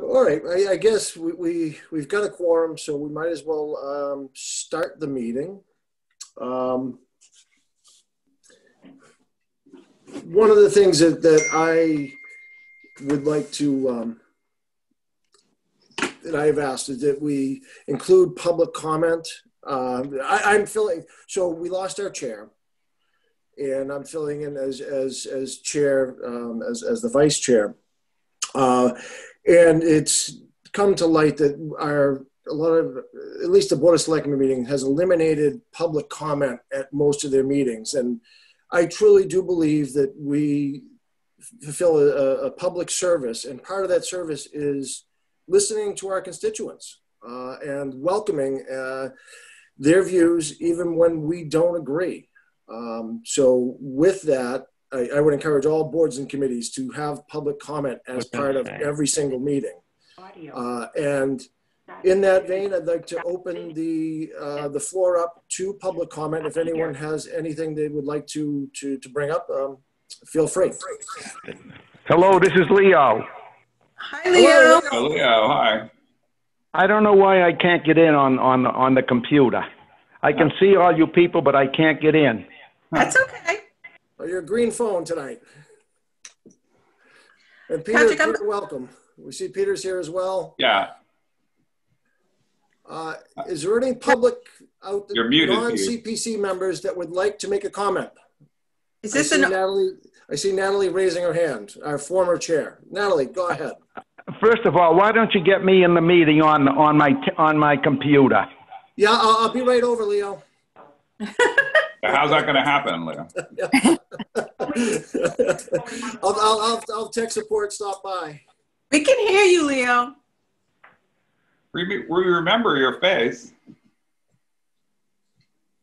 All right, I guess we've got a quorum, so we might as well start the meeting. One of the things that I would like to, that I've asked is that we include public comment. I'm filling, so we lost our chair, and I'm filling in as chair, as the vice chair. And it's come to light that a lot of, at least the Board of Selectmen meeting has eliminated public comment at most of their meetings. And I truly do believe that we fulfill a public service, and part of that service is listening to our constituents and welcoming their views even when we don't agree. So with that, I would encourage all boards and committees to have public comment as part of every single meeting. And in that vein, I'd like to open the floor up to public comment. If anyone has anything they would like to bring up, feel free. Hello, this is Leo. Hi, Leo. Hello, Leo. Hi. I don't know why I can't get in on the computer. I can see all you people, but I can't get in. That's okay. Oh, your green phone tonight. And Peter, Peter, welcome. We see Peter's here as well. Yeah. Is there any public out there, non-CPC members that would like to make a comment? Is this I see Natalie raising her hand, our former chair. Natalie, go ahead. First of all, why don't you get me in the meeting on my computer? Yeah, I'll be right over, Leo. How's that going to happen, Leo? I'll tech support stop by. We can hear you, Leo. We remember your face.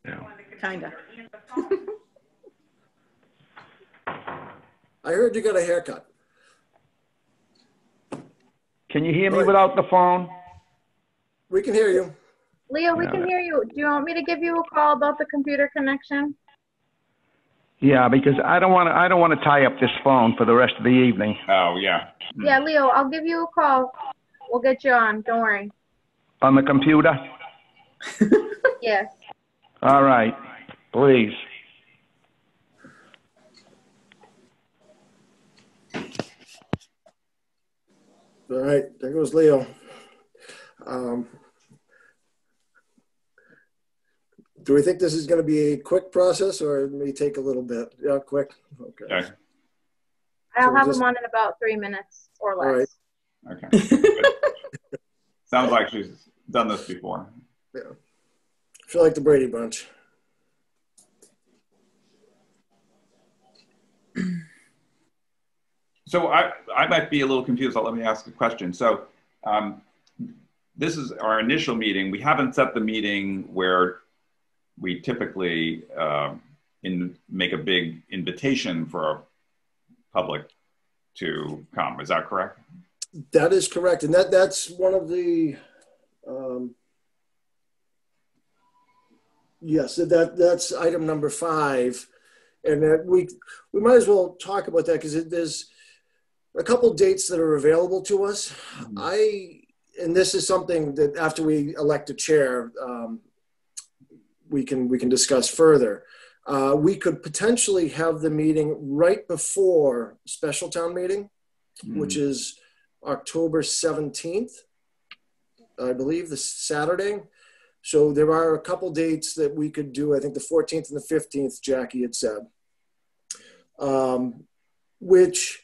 Yeah. Kinda. I heard you got a haircut. Can you hear me without the phone? We can hear you. Leo, we can hear you. Do you want me to give you a call about the computer connection? Yeah, because I don't want to tie up this phone for the rest of the evening. Oh, yeah. Yeah, Leo, I'll give you a call. We'll get you on. Don't worry. On the computer? Yes. All right. Please. All right, there goes Leo. Do we think this is going to be a quick process, or it may take a little bit? Yeah, quick. Okay. I'll have him on in about 3 minutes or less. All right. Okay. Sounds like she's done this before. Yeah. I feel like the Brady Bunch. So I might be a little confused. Let me ask a question. So this is our initial meeting. We haven't set the meeting where we typically make a big invitation for our public to come. Is that correct? That is correct. And that's one of the, yes, that's item number 5. And that we might as well talk about that because there's a couple dates that are available to us. Mm-hmm. And this is something that after we elect a chair, we can discuss further. We could potentially have the meeting right before special town meeting, mm-hmm. which is October 17th, I believe, the Saturday. So there are a couple dates that we could do. I think the 14th and the 15th, Jackie had said, which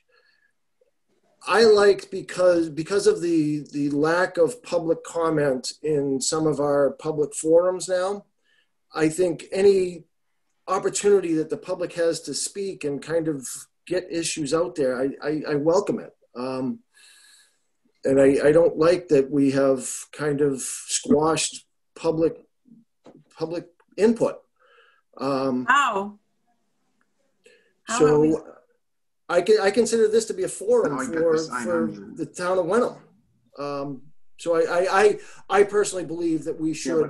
I liked because of the lack of public comment in some of our public forums now. I think any opportunity that the public has to speak and kind of get issues out there, I welcome it. And I don't like that we have kind of squashed public input. How? So I consider this to be a forum for the town of Wenham. So I personally believe that we should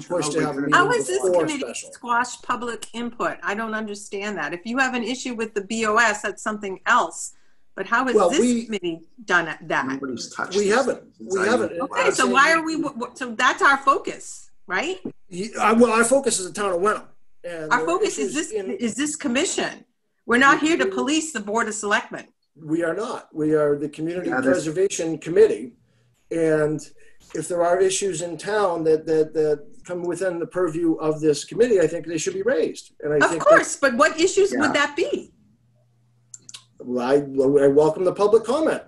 push to have a meeting. How is this committee special. squash public input? I don't understand that. If you have an issue with the BOS, that's something else. But how has Well, this committee done that? Nobody's touched We this haven't. since We I- haven't. Okay, I'm so saying why are we, so that's our focus, right? Well, our focus is the town of Wenham. And Our there are focus is issues this commission. We're not here to police the Board of Selectmen. We are not. We are the Community Yeah, that's- Preservation Committee. And if there are issues in town that come within the purview of this committee, I think they should be raised. And I Of think course, but what issues Yeah. would that be? I welcome the public comment.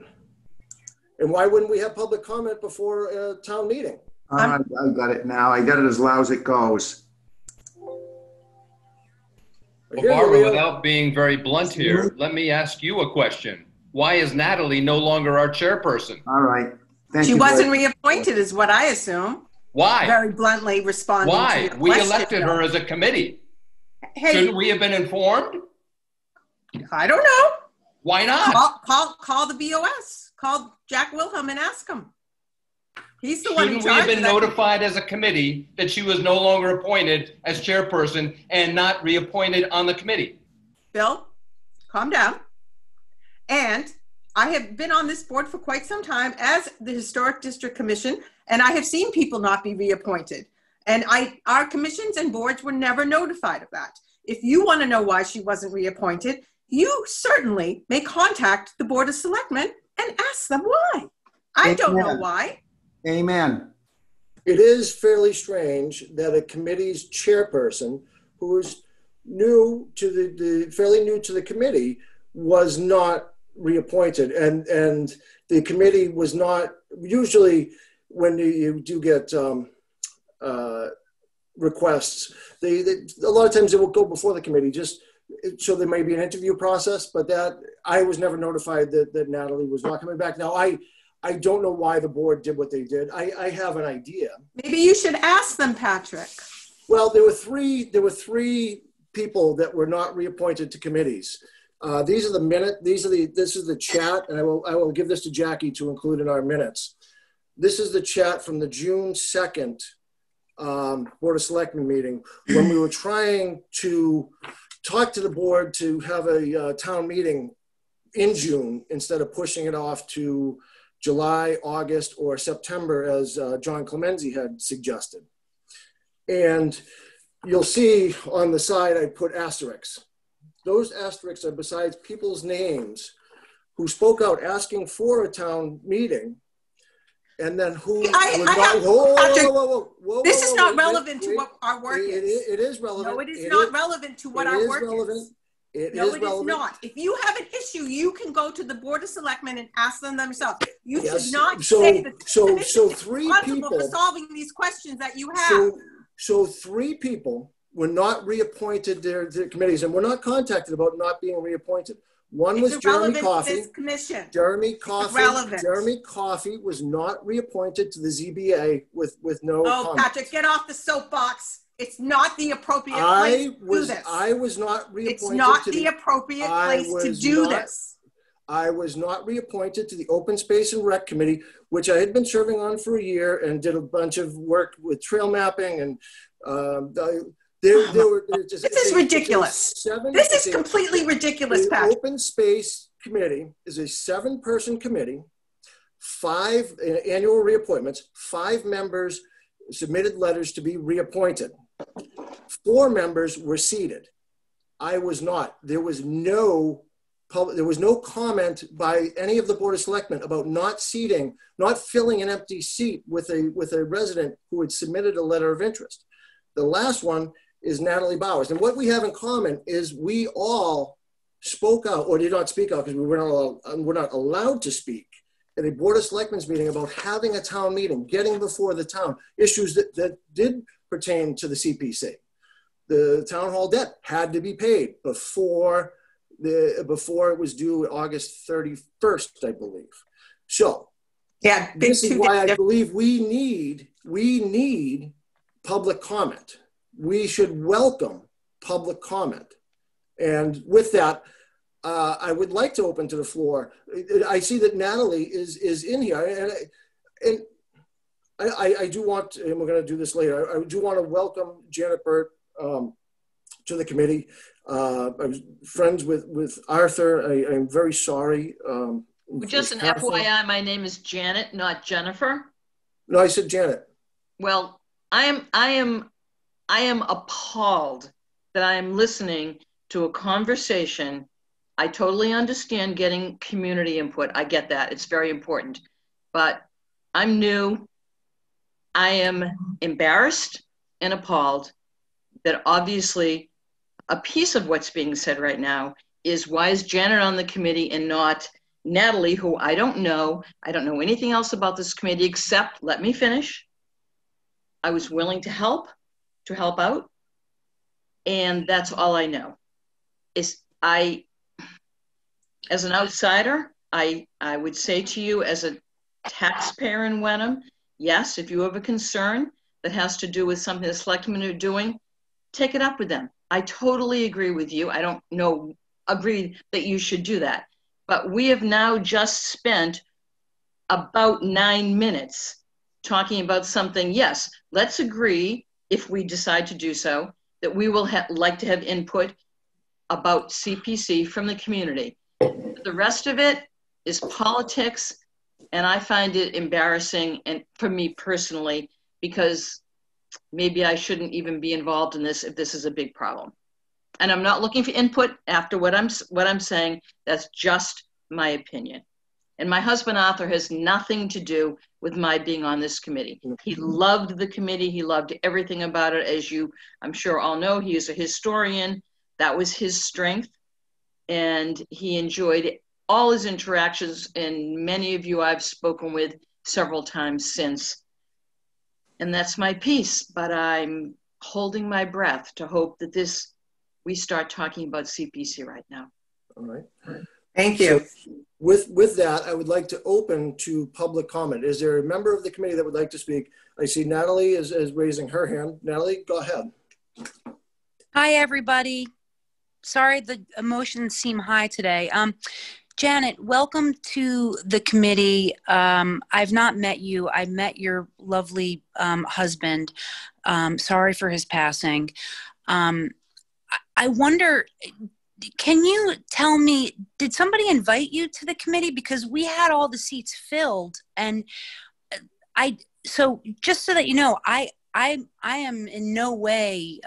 And why wouldn't we have public comment before a town meeting? I got it now. I got it as loud as it goes. Here, Well, Barbara, Leo. without being very blunt here, let me ask you a question. Why is Natalie no longer our chairperson? All right. Thank She you. wasn't Greg. reappointed is what I assume. Why? Very bluntly responding to Why? your We question. elected her as a committee. Hey, Shouldn't we have been informed? I don't know. Why not? Call the BOS. Call Jack Wilhelm and ask him. He's the one in Shouldn't we charge. have been of that. notified as a committee that she was no longer appointed as chairperson and not reappointed on the committee? Bill, calm down. And I have been on this board for quite some time as the Historic District Commission, and I have seen people not be reappointed. And our commissions and boards were never notified of that. If you want to know why she wasn't reappointed, you certainly may contact the Board of Selectmen and ask them why. I don't know Amen. why. Amen. It is fairly strange that a committee's chairperson, who is new to fairly new to the committee, was not reappointed, and the committee was not. Usually, when you do get requests, a lot of times they will go before the committee, just so there may be an interview process. But that I was never notified that Natalie was not coming back. Now I don't know why the board did what they did. I have an idea. Maybe you should ask them, Patrick. Well, there were three people that were not reappointed to committees. These are the minute. This is the chat, and I will give this to Jackie to include in our minutes. This is the chat from the June 2nd Board of Selectmen meeting when we were trying to talk to the board to have a town meeting in June instead of pushing it off to July, August, or September, as John Clemenzi had suggested. And you'll see on the side, I put asterisks. Those asterisks are besides people's names who spoke out asking for a town meeting, and then who This is not relevant to what our work is. It is relevant. No, it is not relevant to what our work is. No, it is not. If you have an issue, you can go to the Board of Selectmen and ask them themselves. You should not say that the commission is responsible for solving these questions that you have. So 3 people were not reappointed to their committees, and were not contacted about not being reappointed. One was Jeremy Coffey. Jeremy Coffey was not reappointed to the ZBA with no comments. Patrick, get off the soapbox. It's not the appropriate place to do this. I was not reappointed. It's not the appropriate place to do this. I was not reappointed to the Open Space and Rec Committee, which I had been serving on for a year and did a bunch of work with trail mapping and this is ridiculous. This is completely ridiculous, Patrick. The Open Space Committee is a 7-person committee, 5 annual reappointments, 5 members submitted letters to be reappointed. 4 members were seated. I was not. There was no comment by any of the Board of Selectmen about not filling an empty seat with a resident who had submitted a letter of interest. The last one is Natalie Bowers. And what we have in common is we all spoke out, or did not speak out because we're not allowed to speak at a Board of Selectmen's meeting about having a town meeting, getting before the town, issues that did pertain to the CPC. The town hall debt had to be paid before it was due August 31st, I believe. So yeah, this is why I believe we need public comment. We should welcome public comment. And with that, I would like to open to the floor. I see that Natalie is in here, and I do want, and we're going to do this later, I do want to welcome Janet Burt to the committee. I was friends with Arthur. I'm very sorry. Just an Catherine. FYI, my name is Janet, not Jennifer. No, I said Janet. Well, I am appalled that I am listening to a conversation. I totally understand getting community input. I get that. It's very important. But I'm new. I am embarrassed and appalled that obviously a piece of what's being said right now is, why is Janet on the committee and not Natalie, who I don't know. I don't know anything else about this committee except, let me finish. I was willing to help out. And that's all I know. As an outsider, I would say to you, as a taxpayer in Wenham, yes, if you have a concern that has to do with something the selectmen are doing, take it up with them. I totally agree with you. I don't agree that you should do that. But we have now just spent about 9 minutes talking about something. Yes, let's agree, if we decide to do so, that we will like to have input about CPC from the community. The rest of it is politics, and I find it embarrassing, and for me personally, because maybe I shouldn't even be involved in this if this is a big problem. And I'm not looking for input after what I'm saying. That's just my opinion. And my husband, Arthur, has nothing to do with my being on this committee. He loved the committee. He loved everything about it. As you, I'm sure, all know, he is a historian. That was his strength. And he enjoyed all his interactions, and many of you I've spoken with several times since. And that's my piece, but I'm holding my breath to hope that we start talking about CPC right now. All right. Thank you. So with that, I would like to open to public comment. Is there a member of the committee that would like to speak? I see Natalie is raising her hand. Natalie, go ahead. Hi, everybody. Sorry, the emotions seem high today. Janet, welcome to the committee. I've not met you. I met your lovely husband. Sorry for his passing. I wonder, can you tell me, did somebody invite you to the committee? Because we had all the seats filled, and so just so that you know, I am in no way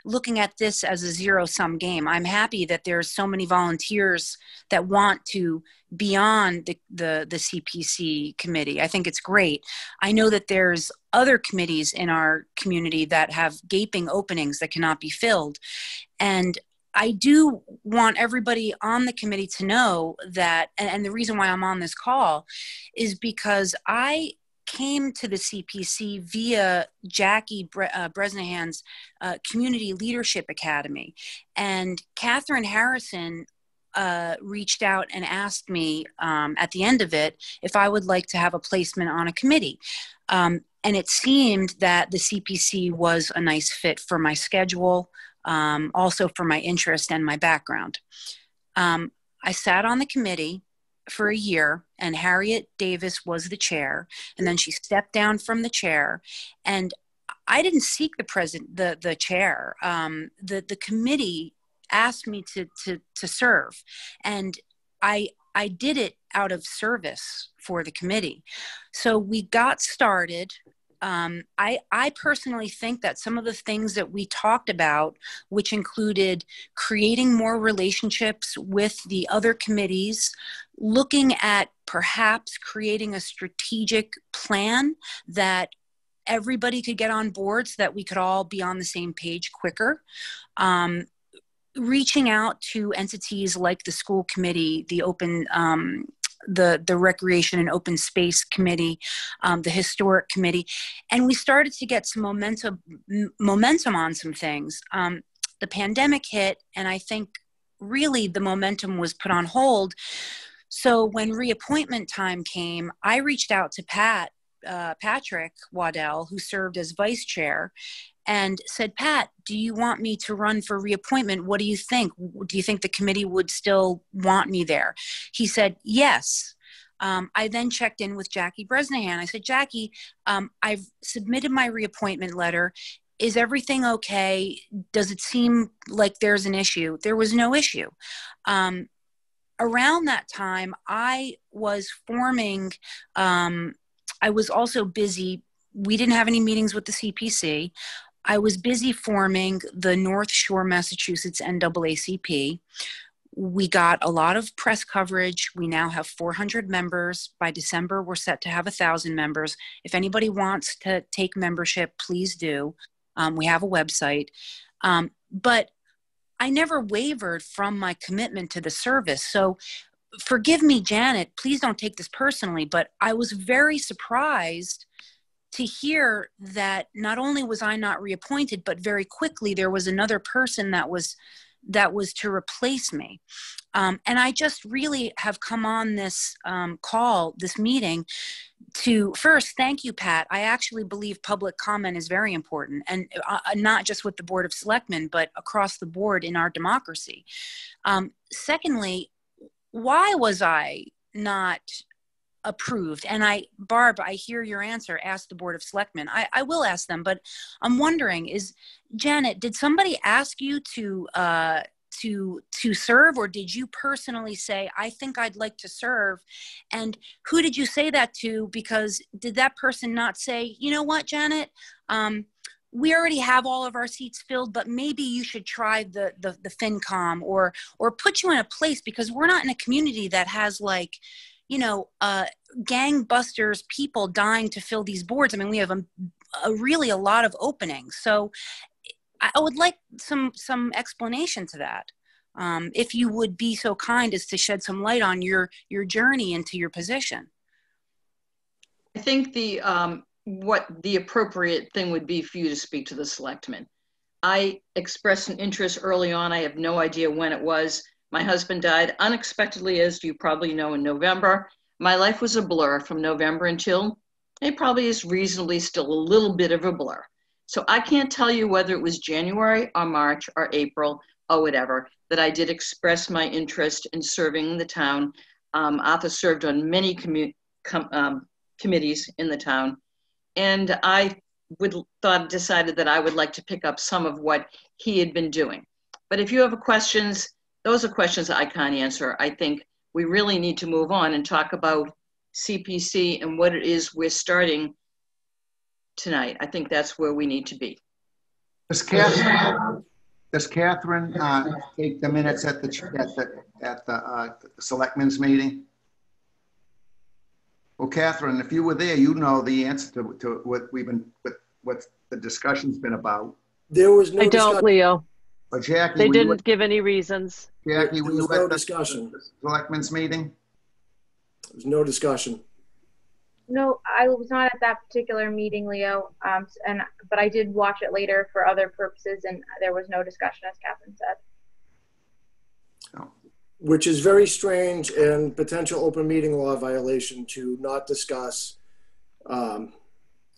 looking at this as a zero-sum game. I'm happy that there's so many volunteers that want to be on the CPC committee. I think it's great. I know that there's other committees in our community that have gaping openings that cannot be filled. And I do want everybody on the committee to know that, and the reason why I'm on this call is because I came to the CPC via Jackie Bresnahan's Community Leadership Academy. And Catherine Harrison reached out and asked me at the end of it if I would like to have a placement on a committee. And it seemed that the CPC was a nice fit for my schedule, also for my interest and my background. I sat on the committee for a year, and Harriet Davis was the chair, and then she stepped down from the chair, and I didn't seek the chair. The committee asked me to serve, and I did it out of service for the committee. So we got started. I personally think that some of the things that we talked about, which included creating more relationships with the other committees, looking at perhaps creating a strategic plan that everybody could get on board so that we could all be on the same page quicker, reaching out to entities like the school committee, the open the Recreation and Open Space Committee, the Historic Committee, and we started to get some momentum on some things. The pandemic hit, and I think really the momentum was put on hold. So when reappointment time came, I reached out to Patrick Waddell, who served as vice chair, and said, Pat, do you want me to run for reappointment? What do you think? Do you think the committee would still want me there? He said, yes. I then checked in with Jackie Bresnahan. I said, Jackie, I've submitted my reappointment letter, is everything okay? Does it seem like there's an issue? There was no issue. Around that time, I was forming, I was also busy. We didn't have any meetings with the CPC. I was busy forming the North Shore, Massachusetts NAACP. We got a lot of press coverage. We now have 400 members. By December, we're set to have 1,000 members. If anybody wants to take membership, please do. We have a website. But I never wavered from my commitment to the service. So forgive me, Janet, please don't take this personally, but I was very surprised to hear that not only was I not reappointed, but very quickly there was another person that was to replace me. And I just really have come on this this meeting to first thank you, Pat. I actually believe public comment is very important, and not just with the Board of Selectmen, but across the board in our democracy. Secondly, why was I not approved? And Barb, I hear your answer. Ask the Board of Selectmen. I will ask them, but I'm wondering, Janet, did somebody ask you to serve, or did you personally say, I think I'd like to serve? And who did you say that to? Because did that person not say, you know what, Janet, we already have all of our seats filled, but maybe you should try the FinCom, or put you in a place, because we're not in a community that has gangbusters, people dying to fill these boards. I mean, we have really a lot of openings. So I would like some explanation to that. If you would be so kind as to shed some light on your journey into your position. I think what the appropriate thing would be for you to speak to the selectmen. I expressed an interest early on. I have no idea when it was. My husband died unexpectedly, as you probably know, in November. My life was a blur from November until it probably is reasonably still a little bit of a blur. So I can't tell you whether it was January or March or April or whatever that I did express my interest in serving the town. Arthur served on many committees in the town, and I decided that I would like to pick up some of what he had been doing. But if you have questions, those are questions that I can't answer. I think we really need to move on and talk about CPC and what it is we're starting tonight. I think that's where we need to be. Does Catherine take the minutes at the selectmen's meeting? Well, Catherine, if you were there, you know the answer to what the discussion's been about. There was no I don't, Leo. But Jackie, they didn't give any reasons. Jackie, were you no at discussion. The selectmen's meeting? There was no discussion. No, I was not at that particular meeting, Leo. But I did watch it later for other purposes, and there was no discussion, as Catherine said. Oh. Which is very strange and potential open meeting law violation to not discuss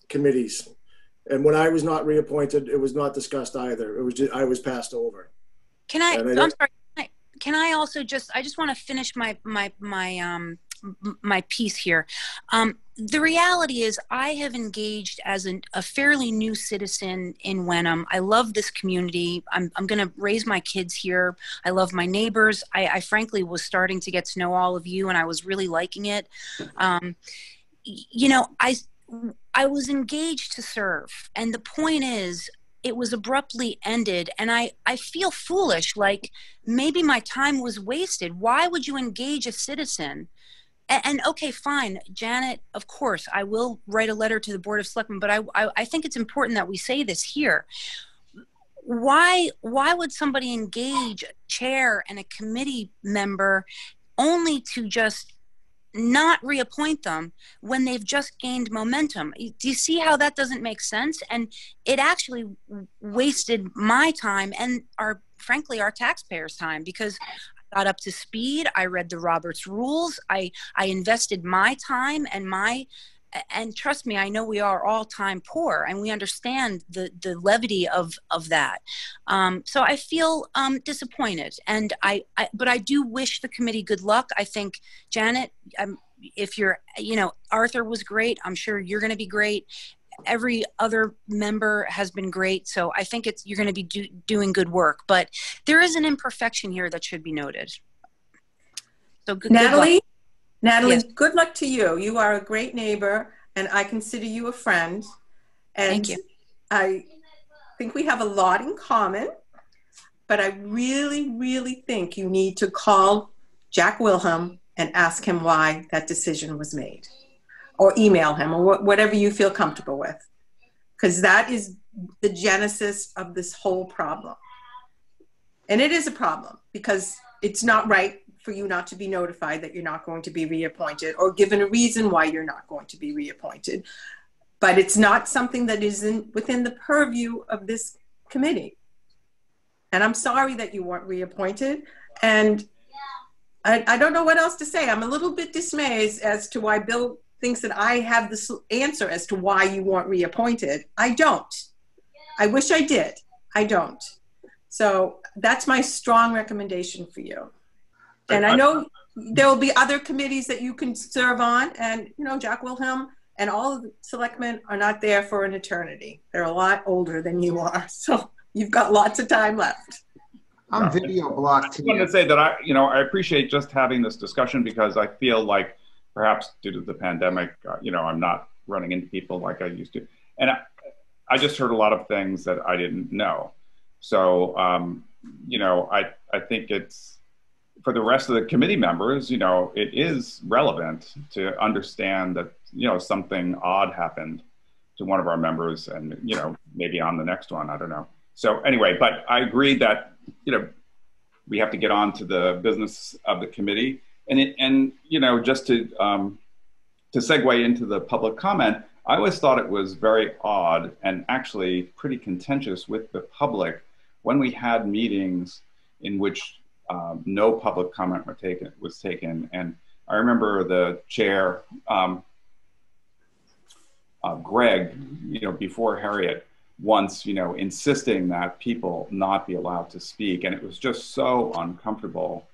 committees. And when I was not reappointed, it was not discussed either. It was just, I was passed over. I'm sorry. Can I also I just want to finish my piece here. The reality is I have engaged as a fairly new citizen in Wenham. I love this community. I'm going to raise my kids here. I love my neighbors. I frankly was starting to get to know all of you, and I was really liking it. I was engaged to serve, and the point is, it was abruptly ended, and I feel foolish, like maybe my time was wasted. Why would you engage a citizen? And okay, fine, Janet, of course, I will write a letter to the Board of Selectmen, but I think it's important that we say this here. Why would somebody engage a chair and a committee member only to just not reappoint them when they've just gained momentum? Do you see how that doesn't make sense? And it actually wasted my time and frankly our taxpayers' time, because I got up to speed. I read the Roberts rules. I invested my time and trust me, I know we are all time poor, and we understand the levity of that. So I feel disappointed, and but I do wish the committee good luck. I think, Janet, if you're, Arthur was great. I'm sure you're going to be great. every other member has been great. So I think you're going to be doing good work, but there is an imperfection here that should be noted. So Natalie, Yes. good luck to you. You are a great neighbor, and I consider you a friend. And Thank you. I think we have a lot in common, but I really, really think you need to call Jack Wilhelm and ask him why that decision was made, or email him, or whatever you feel comfortable with, because that is the genesis of this whole problem. And it is a problem because it's not right for you not to be notified that you're not going to be reappointed, or given a reason why you're not going to be reappointed. But it's not something that isn't within the purview of this committee. And I'm sorry that you weren't reappointed. And I don't know what else to say. I'm a little bit dismayed as to why Bill thinks that I have the answer as to why you weren't reappointed. I don't. I wish I did. I don't. So that's my strong recommendation for you. And I know there will be other committees that you can serve on. And, you know, Jack Wilhelm and all of the selectmen are not there for an eternity. They're a lot older than you are. So you've got lots of time left. I'm video blocked. I wanted to say that I appreciate just having this discussion, because I feel like perhaps due to the pandemic, I'm not running into people like I used to. And I just heard a lot of things that I didn't know. So, I think it's, for the rest of the committee members, it is relevant to understand that, something odd happened to one of our members, and, maybe on the next one, I don't know. So anyway, but I agree that, we have to get on to the business of the committee. And just to segue into the public comment, I always thought it was very odd and actually pretty contentious with the public when we had meetings in which no public comment was taken. And I remember the chair, Greg, before Harriet, once, insisting that people not be allowed to speak. And it was just so uncomfortable.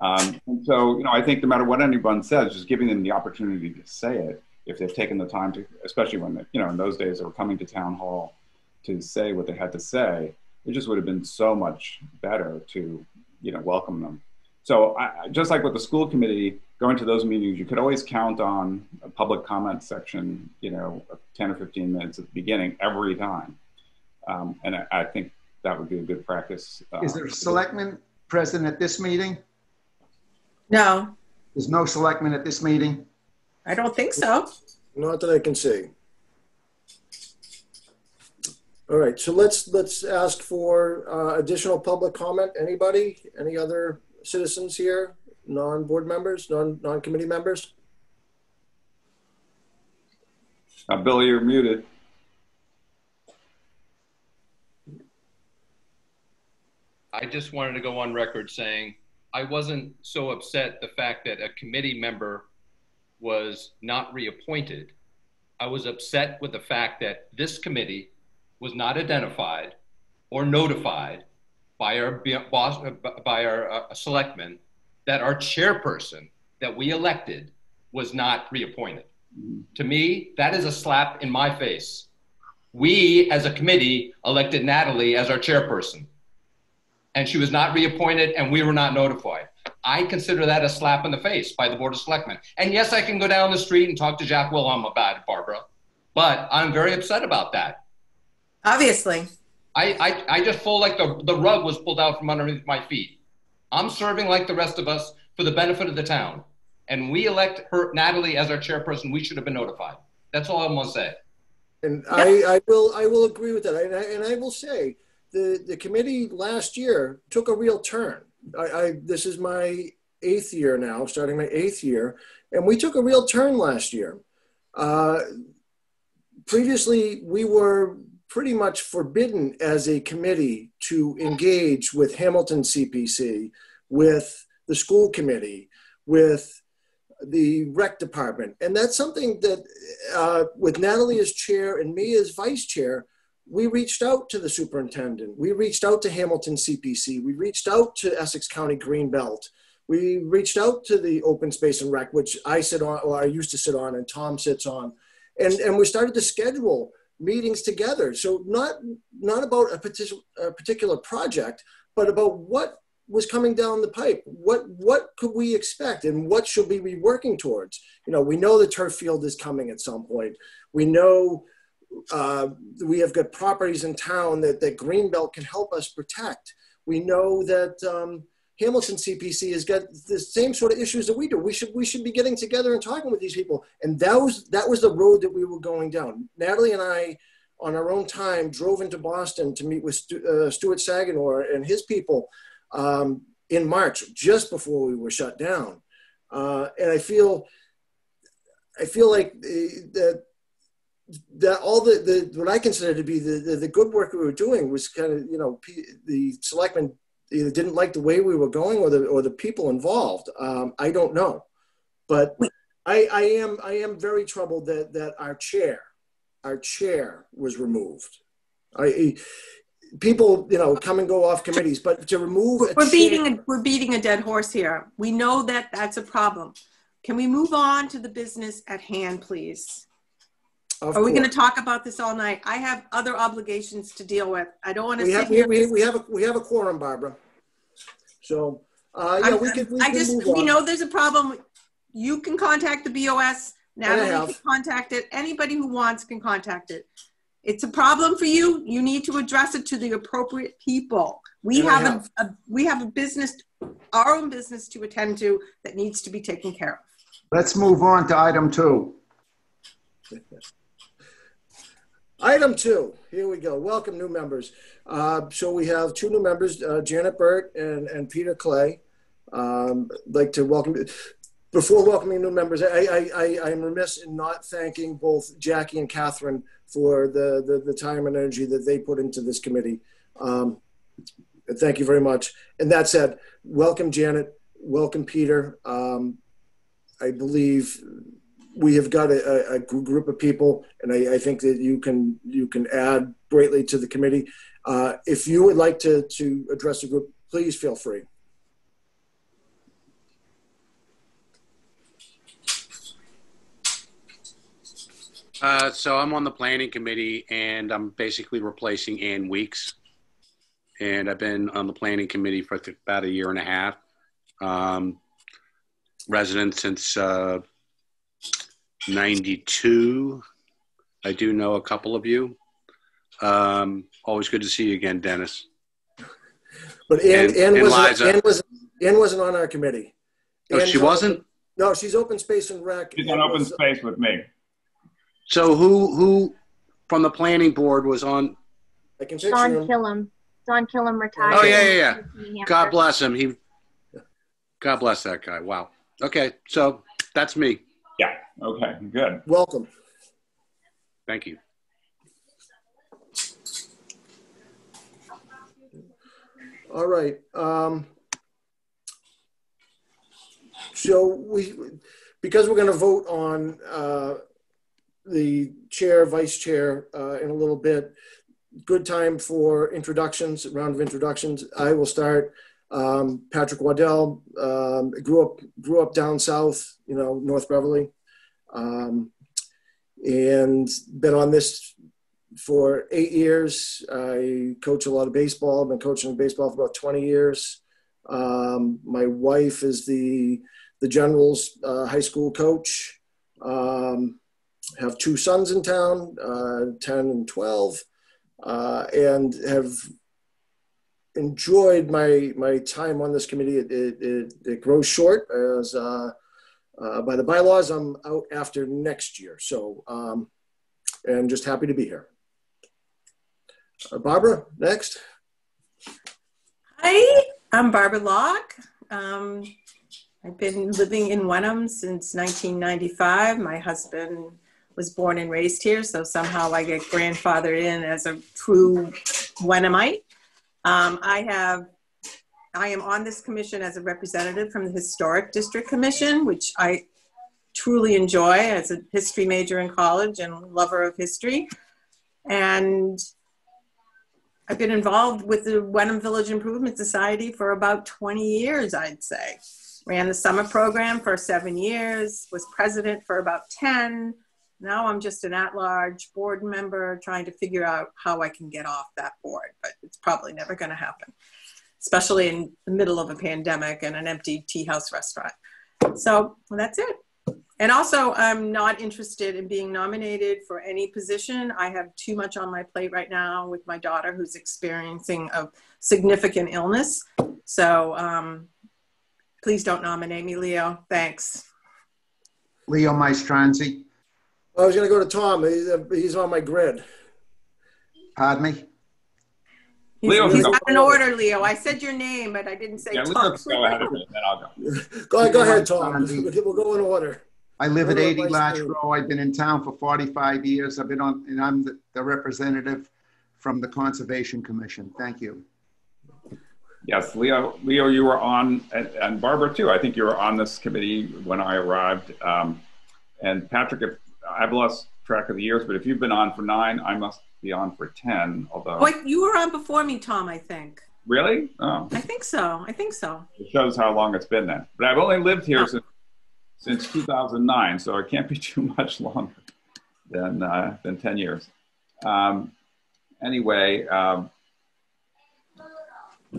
And so, I think no matter what anyone says, just giving them the opportunity to say it, if they've taken the time to, especially when, in those days they were coming to town hall to say what they had to say, it just would have been so much better to, welcome them. So just like with the school committee, going to those meetings, you could always count on a public comment section, 10 or 15 minutes at the beginning every time. And I think that would be a good practice. Is there a selectman present at this meeting? No. There's no selectman at this meeting? I don't think so. Not that I can see. All right, so let's ask for additional public comment. Anybody? Any other citizens here? Non-board members, non-committee members? Bill, you're muted. I just wanted to go on record saying I wasn't so upset the fact that a committee member was not reappointed. I was upset with the fact that this committee was not identified or notified by our boss, by our selectmen, that our chairperson that we elected was not reappointed. To me, that is a slap in my face. We, as a committee, elected Natalie as our chairperson, and she was not reappointed, and we were not notified. I consider that a slap in the face by the Board of Selectmen. And yes, I can go down the street and talk to Jack Wilhelm about it, Barbara, but I'm very upset about that. Obviously. I just feel like the rug was pulled out from underneath my feet. I'm serving like the rest of us for the benefit of the town. And we elect Natalie as our chairperson. We should have been notified. That's all I'm gonna say. And I will agree with that. And I will say the committee last year took a real turn. This is my 8th year now, starting my 8th year, and we took a real turn last year. Previously, we were pretty much forbidden as a committee to engage with Hamilton CPC, with the school committee, with the rec department. And that's something that with Natalie as chair and me as vice chair, we reached out to the superintendent. We reached out to Hamilton CPC. We reached out to Essex County Greenbelt. We reached out to the Open Space and Rec, which I sit on, or I used to sit on, and Tom sits on. And we started to schedule meetings together. So not about a particular project, but about what was coming down the pipe. What could we expect, and what should we be working towards? You know, we know the turf field is coming at some point. We know we have got properties in town that Greenbelt can help us protect. We know that Hamilton CPC has got the same sort of issues that we do. We should be getting together and talking with these people. And that was the road that we were going down. Natalie and I, on our own time, drove into Boston to meet with Stuart Saganor and his people in March, just before we were shut down. And I feel like that all the what I consider to be the good work we were doing was kind of, you know, the selectmen either didn't like the way we were going, or the people involved. I don't know, but I am very troubled that our chair was removed. People, you know, come and go off committees, but to remove we're beating a dead horse here. We know that that's a problem. Can we move on to the business at hand, please? Are we going to talk about this all night? I have other obligations to deal with. I don't want to sit here. We have a quorum, Barbara. So yeah, we know there's a problem. You can contact the BOS. Natalie can contact it. Anybody who wants can contact it. It's a problem for you. You need to address it to the appropriate people. We have a business, our own business to attend to that needs to be taken care of. Let's move on to item 2. Item 2, here we go. Welcome new members. So we have 2 new members, Janet Burt and Peter Clay. I'd like to welcome, before welcoming new members, I'm remiss in not thanking both Jackie and Catherine for the time and energy that they put into this committee. Thank you very much. And that said, welcome Janet, welcome Peter. I believe we have got a group of people, and I think that you can add greatly to the committee. If you would like to address the group, please feel free. So I'm on the planning committee, and I'm basically replacing Ann Weeks. And I've been on the planning committee for about 1.5 years. Resident since 92. I do know a couple of you. Always good to see you again, Dennis. But Ann wasn't on our committee. Oh, she wasn't? No, she's open space and rec. She's on open space with me. So who from the planning board was on? I can picture John him. Killam. John Killam retired. Oh yeah. God bless him. God bless that guy. Wow. Okay, so that's me. Yeah. Okay. Good. Welcome. Thank you. All right. So because we're going to vote on the chair, vice chair in a little bit, good time for introductions, a round of introductions. I will start. Patrick Waddell, grew up down south, you know, North Beverly, and been on this for 8 years. I coach a lot of baseball. I've been coaching baseball for about 20 years. My wife is the Generals high school coach. Have 2 sons in town, 10 and 12, and have enjoyed my time on this committee. It grows short as by the bylaws I'm out after next year. So, and just happy to be here. Barbara, next. Hi, I'm Barbara Locke. I've been living in Wenham since 1995. My husband was born and raised here, so somehow I get grandfathered in as a true Wenhamite. I am on this commission as a representative from the Historic District Commission, which I truly enjoy as a history major in college and lover of history. And I've been involved with the Wenham Village Improvement Society for about 20 years, I'd say. Ran the summer program for 7 years, was president for about 10, Now I'm just an at-large board member trying to figure out how I can get off that board, but it's probably never going to happen, especially in the middle of a pandemic and an empty tea house restaurant. So well, that's it. And also, I'm not interested in being nominated for any position. I have too much on my plate right now with my daughter who's experiencing a significant illness. So please don't nominate me, Leo. Thanks. Leo Maestranzi. I was going to go to Tom. He's on my grid. Pardon me? He's out in order, Leo. I said your name, but I didn't say Tom. Let's go ahead and then I'll go. Go ahead, Tom. We'll go in order. I live at 80 Latch Row. I've been in town for 45 years. I've been on, and I'm the representative from the Conservation Commission. Thank you. Yes, Leo, you were on, and Barbara too. I think you were on this committee when I arrived. And Patrick, I've lost track of the years, but if you've been on for 9, I must be on for 10. Although you were on before me, Tom. I think. Really? Oh. I think so. I think so. It shows how long it's been then. But I've only lived here since 2009, so it can't be too much longer than 10 years. Anyway,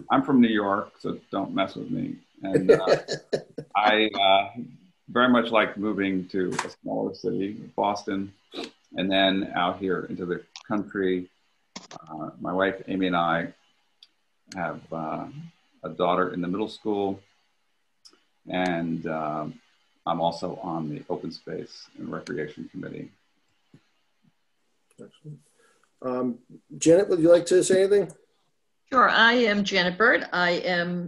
I'm from New York, so don't mess with me. And I very much like moving to a smaller city, Boston, and then out here into the country. My wife, Amy, and I have a daughter in the middle school, and I'm also on the Open Space and Recreation Committee. Excellent. Janet, would you like to say anything? Sure. I am Janet Bird. I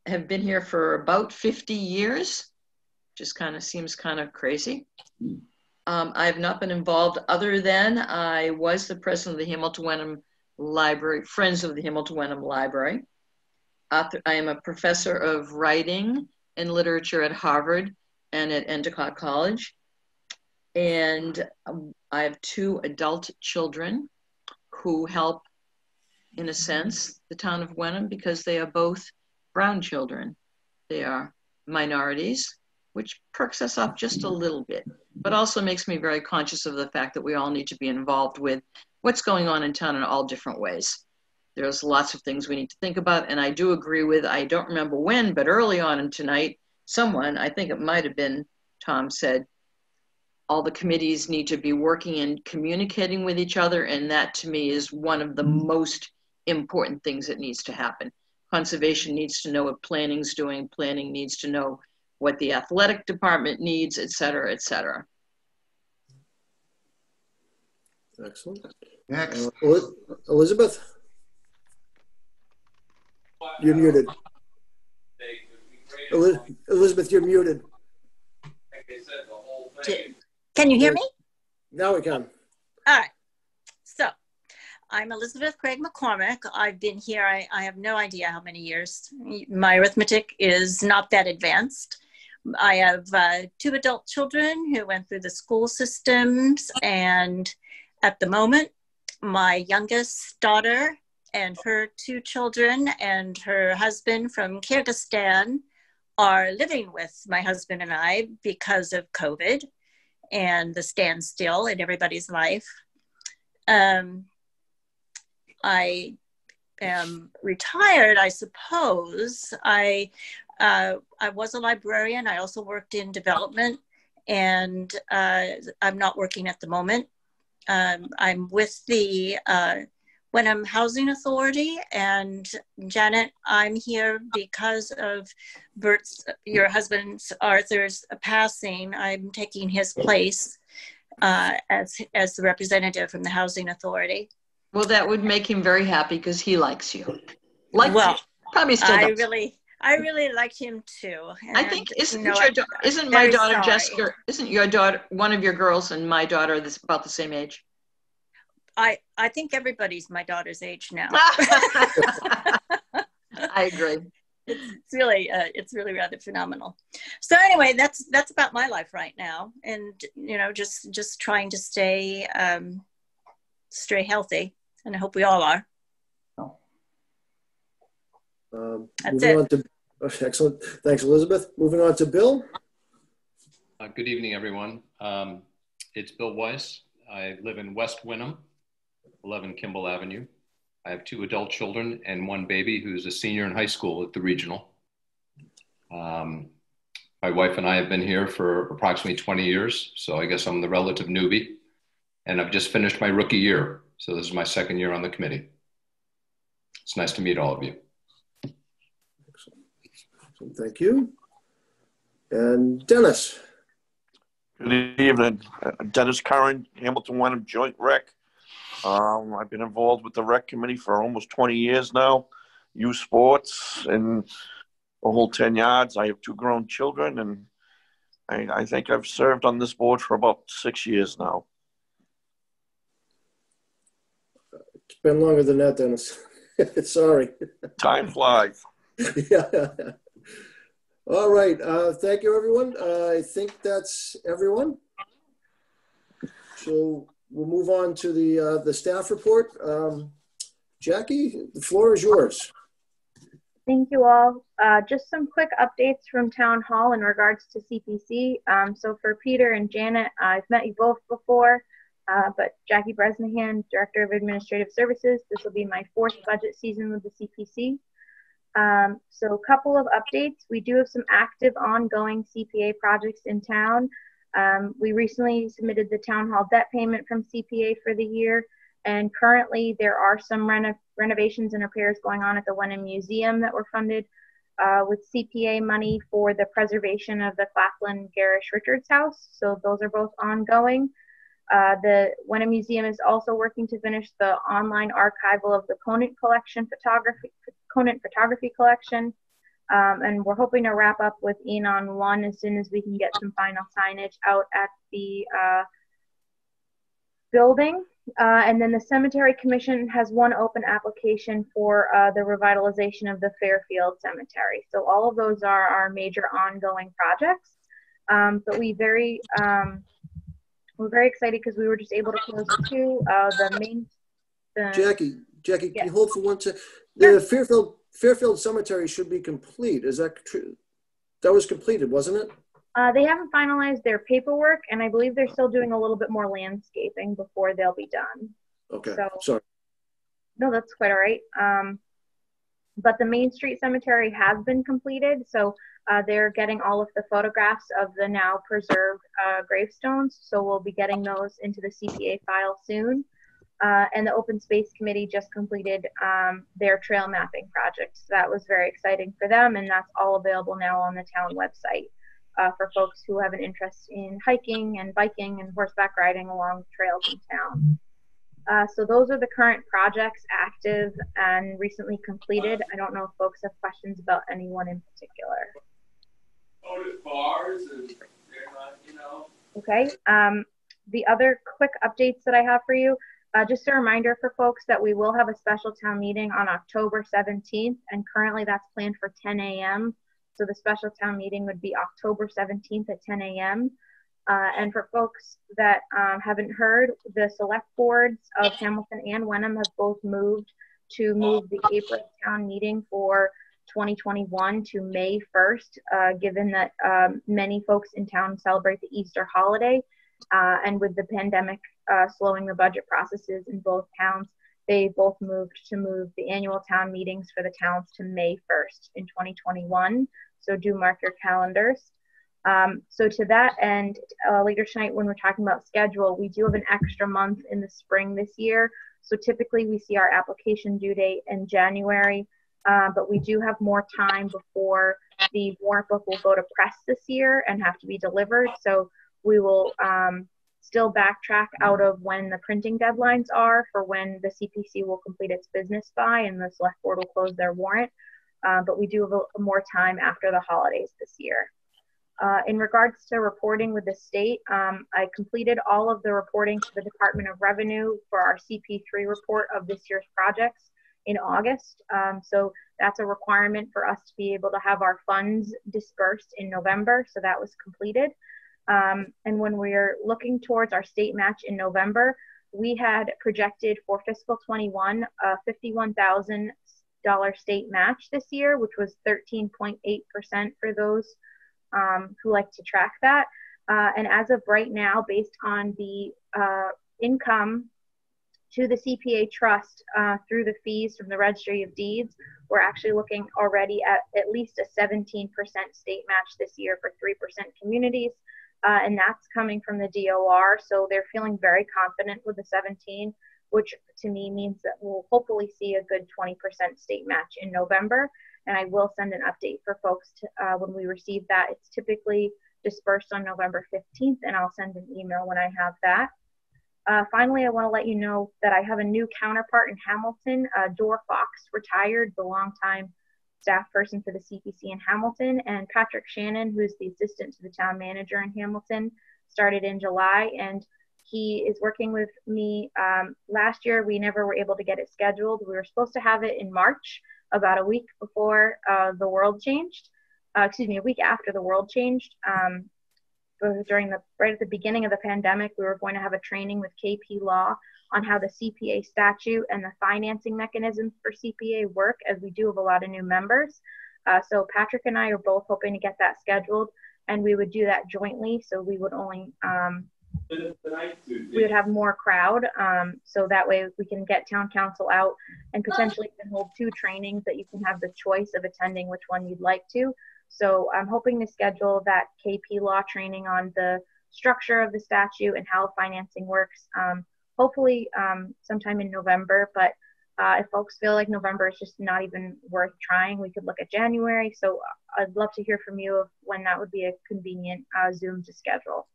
have been here for about 50 years. Just kind of seems kind of crazy. I have not been involved other than I was the president of the Hamilton Wenham Library, Friends of the Hamilton Wenham Library. I am a professor of writing and literature at Harvard and at Endicott College. And I have 2 adult children who help, in a sense, the town of Wenham because they are both brown children. They are minorities, which perks us up just a little bit, but also makes me very conscious of the fact that we all need to be involved with what's going on in town in all different ways. There's lots of things we need to think about, and I do agree with, I don't remember when, but early on in tonight, someone, I think it might have been Tom, said all the committees need to be working and communicating with each other, and that to me is one of the most important things that needs to happen. Conservation needs to know what planning's doing, planning needs to know what the athletic department needs, et cetera, et cetera. Excellent. Next. Elizabeth? You're muted. Elizabeth, you're muted. Can you hear me? Now we can. All right. So I'm Elizabeth Craig McCormick. I've been here, I have no idea how many years. My arithmetic is not that advanced. I have 2 adult children who went through the school systems, and at the moment, my youngest daughter and her 2 children and her husband from Kyrgyzstan are living with my husband and I because of COVID and the standstill in everybody's life. I am retired, I suppose. I was a librarian. I also worked in development, and I'm not working at the moment. I'm with the Wenham Housing Authority, and Janet, I'm here because of your husband Arthur's passing. I'm taking his place as the representative from the Housing Authority. Well, that would make him very happy because he likes you. Probably still does. I really liked him too. And, I think isn't my daughter sorry. Jessica? Isn't your daughter one of your girls and my daughter about the same age? I think everybody's my daughter's age now. I agree. It's really rather phenomenal. So anyway, that's about my life right now, and just trying to stay healthy, and I hope we all are. That's it. Excellent. Thanks, Elizabeth. Moving on to Bill. Good evening, everyone. It's Bill Weiss. I live in West Wenham, 11 Kimball Avenue. I have 2 adult children and 1 baby who's a senior in high school at the regional. My wife and I have been here for approximately 20 years, so I guess I'm the relative newbie. And I've just finished my rookie year, so this is my 2nd year on the committee. It's nice to meet all of you. Excellent. Thank you. And Dennis. Good evening. Denis Curran, Hamilton Wenham Joint Rec. I've been involved with the rec committee for almost 20 years now. Youth sports and a whole 10 yards. I have 2 grown children, and I think I've served on this board for about 6 years now. It's been longer than that, Dennis. Sorry. Time flies. Yeah. All right. Thank you, everyone. I think that's everyone. So we'll move on to the staff report. Jackie, the floor is yours. Thank you all. Just some quick updates from Town Hall in regards to CPC. So for Peter and Janet, I've met you both before, but Jackie Bresnahan, Director of Administrative Services, this will be my 4th budget season with the CPC. So a couple of updates. We do have some active ongoing CPA projects in town. We recently submitted the Town Hall debt payment from CPA for the year. And currently there are some renovations and repairs going on at the Wenham Museum that were funded with CPA money for the preservation of the Claflin Garish Richards house. So those are both ongoing. The Wenham Museum is also working to finish the online archival of the Conant photography collection. And we're hoping to wrap up with Enon 1 as soon as we can get some final signage out at the building. And then the Cemetery Commission has 1 open application for the revitalization of the Fairfield Cemetery. So all of those are our major ongoing projects. But we're very excited because we were just able to close 2. Jackie, yes. Can you hold for 1 second? Sure. The Fairfield Cemetery should be complete. Is that true? That was completed, wasn't it? They haven't finalized their paperwork, and I believe they're still doing a little bit more landscaping before they'll be done. Okay, so, sorry. No, that's quite all right. But the Main Street Cemetery has been completed, so they're getting all of the photographs of the now preserved gravestones, so we'll be getting those into the CPA file soon. And the Open Space Committee just completed their trail mapping project. So that was very exciting for them, and that's all available now on the town website for folks who have an interest in hiking and biking and horseback riding along trails in town. So those are the current projects active and recently completed. I don't know if folks have questions about anyone in particular. Bars and they're not, you know. Okay. The other quick updates that I have for you, just a reminder for folks that we will have a special town meeting on October 17th, and currently that's planned for 10 a.m. So the special town meeting would be October 17th at 10 a.m. And for folks that haven't heard, the select boards of Hamilton and Wenham have both moved the April town meeting for 2021 to May 1st, given that many folks in town celebrate the Easter holiday. And with the pandemic slowing the budget processes in both towns, they both moved the annual town meetings for the towns to May 1st in 2021. So do mark your calendars. So to that end, later tonight when we're talking about schedule, we do have an extra month in the spring this year. So typically we see our application due date in January, but we do have more time before the warrant book will go to press this year and have to be delivered. So we will still backtrack out of when the printing deadlines are for when the CPC will complete its business by and the select board will close their warrant. But we do have more time after the holidays this year. In regards to reporting with the state, I completed all of the reporting to the Department of Revenue for our CP3 report of this year's projects in August. So that's a requirement for us to be able to have our funds dispersed in November. So that was completed. And when we're looking towards our state match in November, we had projected for fiscal 21 a $51,000 state match this year, which was 13.8% for those who like to track that. And as of right now, based on the income to the CPA trust through the fees from the Registry of Deeds, we're actually looking already at least a 17% state match this year for 3% communities. And that's coming from the DOR. So they're feeling very confident with the 17, which to me means that we'll hopefully see a good 20% state match in November. And I will send an update for folks when we receive that. It's typically dispersed on November 15th, and I'll send an email when I have that. Finally, I want to let you know that I have a new counterpart in Hamilton. Dor Fox retired, the longtime staff person for the CPC in Hamilton, and Patrick Shannon, who's the assistant to the town manager in Hamilton, started in July, and he is working with me. Last year, we never were able to get it scheduled. We were supposed to have it in March, about a week before the world changed. Excuse me, a week after the world changed. Right at the beginning of the pandemic, we were going to have a training with KP Law on how the CPA statute and the financing mechanisms for CPA work, as we do have a lot of new members. So Patrick and I are both hoping to get that scheduled, and we would do that jointly. So we would only, we would have more crowd. So that way we can get town council out and potentially even hold 2 trainings that you can have the choice of attending which one you'd like to. So I'm hoping to schedule that KP Law training on the structure of the statute and how financing works, hopefully sometime in November. But if folks feel like November is just not even worth trying, we could look at January. So I'd love to hear from you of when that would be a convenient Zoom to schedule.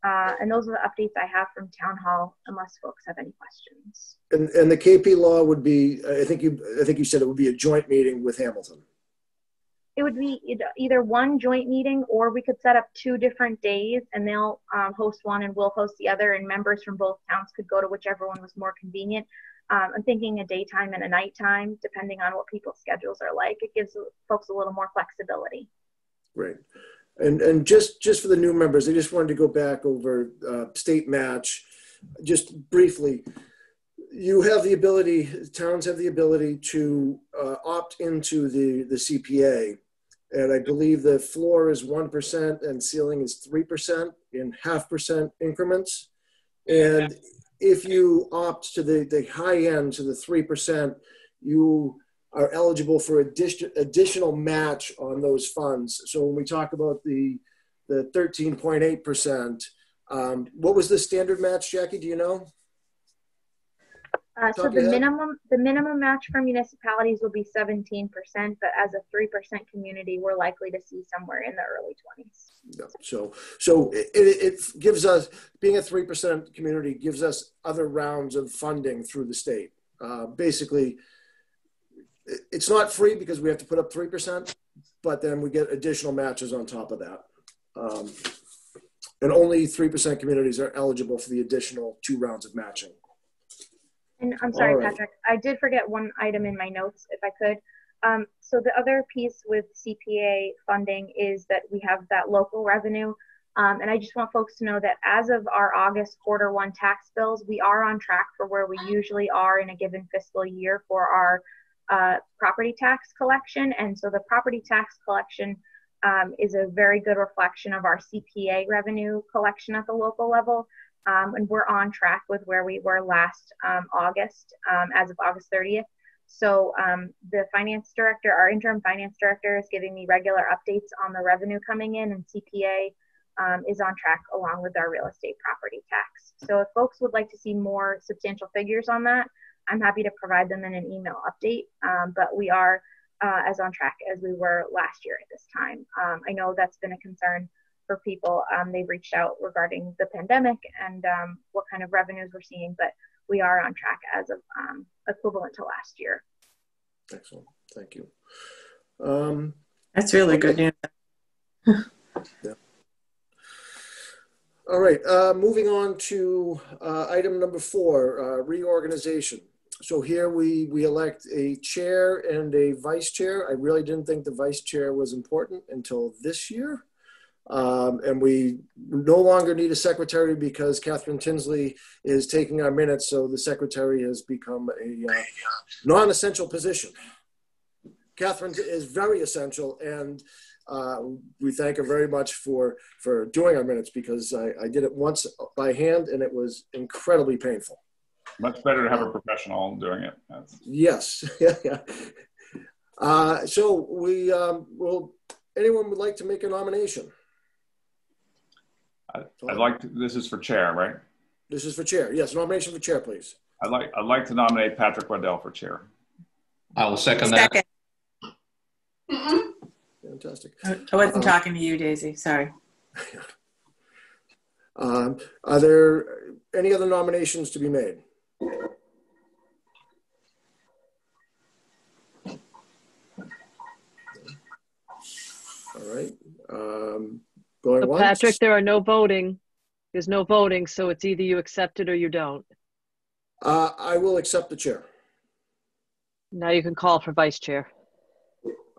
And those are the updates I have from Town Hall, unless folks have any questions. And the KP Law would be, I think you said it would be a joint meeting with Hamilton. It would be either one joint meeting, or we could set up 2 different days, and they'll host one and we'll host the other, and members from both towns could go to whichever one was more convenient. I'm thinking a daytime and a nighttime, depending on what people's schedules are like. It gives folks a little more flexibility. Right. And just for the new members, I just wanted to go back over state match just briefly. You have the ability, towns have the ability to opt into the CPA. And I believe the floor is 1% and ceiling is 3% in 0.5% increments. And if you opt to the high end, to the 3%, you are eligible for additional match on those funds. So when we talk about the 13.8%, what was the standard match, Jackie? Do you know? So the minimum match for municipalities will be 17%, but as a 3% community, we're likely to see somewhere in the early 20s. Yeah. So it gives us, being a 3% community gives us other rounds of funding through the state. Basically, it's not free because we have to put up 3%, but then we get additional matches on top of that. And only 3% communities are eligible for the additional 2 rounds of matching. And I'm sorry, Patrick, I did forget one item in my notes, if I could. So the other piece with CPA funding is that we have that local revenue. And I just want folks to know that as of our August Q1 tax bills, we are on track for where we usually are in a given fiscal year for our property tax collection. And so the property tax collection is a very good reflection of our CPA revenue collection at the local level. And we're on track with where we were last August, as of August 30th. So the finance director, our interim finance director, is giving me regular updates on the revenue coming in, and CPA is on track along with our real estate property tax. So if folks would like to see more substantial figures on that, I'm happy to provide them in an email update. But we are as on track as we were last year at this time. I know that's been a concern for people. They've reached out regarding the pandemic and what kind of revenues we're seeing, but we are on track as of equivalent to last year. Excellent. Thank you. That's really good news. Yeah. All right. Moving on to item number 4, reorganization. So here we elect a chair and a vice chair. I really didn't think the vice chair was important until this year. And we no longer need a secretary because Catherine Tinsley is taking our minutes. So the secretary has become a non-essential position. Catherine is very essential, and We thank her very much for doing our minutes, because I did it once by hand and it was incredibly painful. Much better to have a professional doing it. Yes. Yeah. So we will. Anyone would like to make a nomination? I'd like to. This is for chair, right? This is for chair. Yes, nomination for chair, please. I'd like to nominate Patrick Waddell for chair. I will second that. Fantastic. I wasn't talking to you, Daisy. Sorry. Are there any other nominations to be made? All right. Going once. Patrick, there are no voting. There's no voting, so it's either you accept it or you don't. I will accept the chair. Now you can call for vice chair.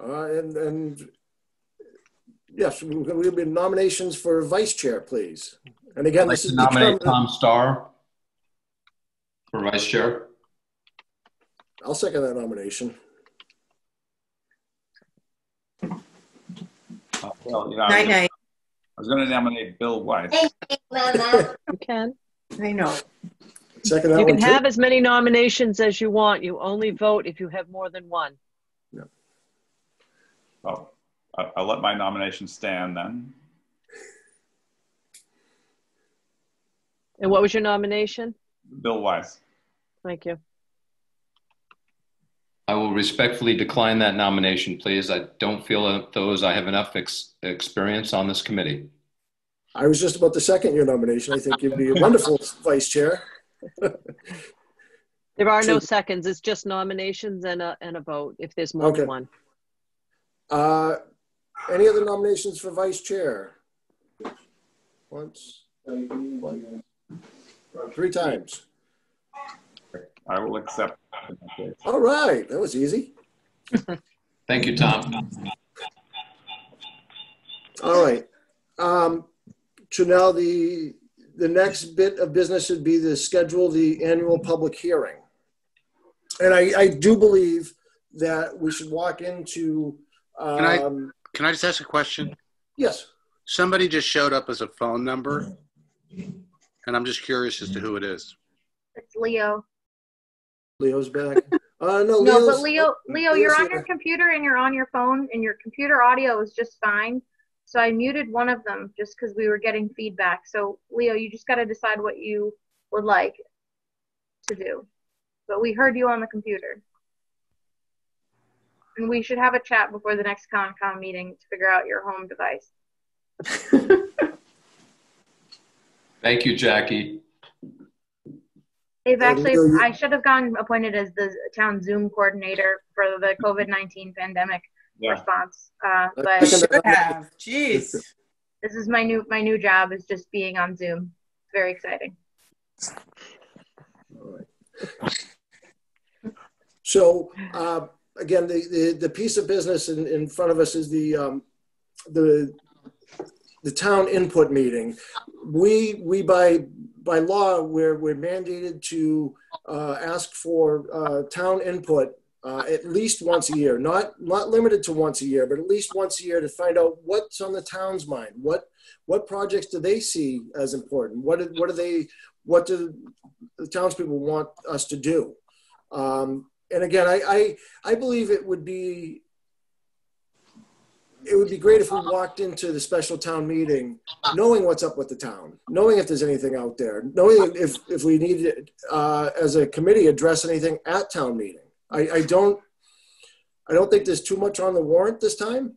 And yes, we'll be nominations for vice chair, please. And again, I'd like to nominate Tom Starr for vice chair. I'll second that nomination. Well, you know, I was going to nominate Bill Weiss. You can. I know. Second that you one can have as many nominations as you want. You only vote if you have more than one. Yeah. Well, I'll let my nomination stand then. And what was your nomination? Bill Weiss. Thank you. I will respectfully decline that nomination, please. I don't feel that I have enough experience on this committee. I was just about to second your nomination. I think you'd be a wonderful vice chair. There are no seconds. It's just nominations and a vote if there's more than one. Any other nominations for vice chair? Once, three times. I will accept. All right, that was easy. Thank you, Tom. All right. So now the next bit of business would be to schedule the annual public hearing. And I do believe that we should walk into. Can I just ask a question? Yes. Somebody just showed up as a phone number, and I'm just curious as to who it is. It's Leo. Leo's back. No, no, but Leo, you're on your computer and you're on your phone, and your computer audio is just fine. So I muted one of them just because we were getting feedback. So Leo, you just got to decide what you would like to do. But we heard you on the computer. And we should have a chat before the next Concom meeting to figure out your home device. Thank you, Jackie. They've actually, I should have gotten appointed as the town Zoom coordinator for the COVID-19 pandemic response. But I should have. Jeez. This is my new job, is just being on Zoom. It's very exciting. All right. So again, the piece of business in front of us is the town input meeting. We by law, we're mandated to ask for town input at least once a year, not limited to once a year, but at least once a year, to find out what's on the town's mind. What projects do they see as important? What do the townspeople want us to do? And again, I believe it would be great if we walked into the special town meeting knowing what's up with the town, knowing if there's anything out there, knowing if we need to, as a committee, address anything at town meeting. I don't think there's too much on the warrant this time.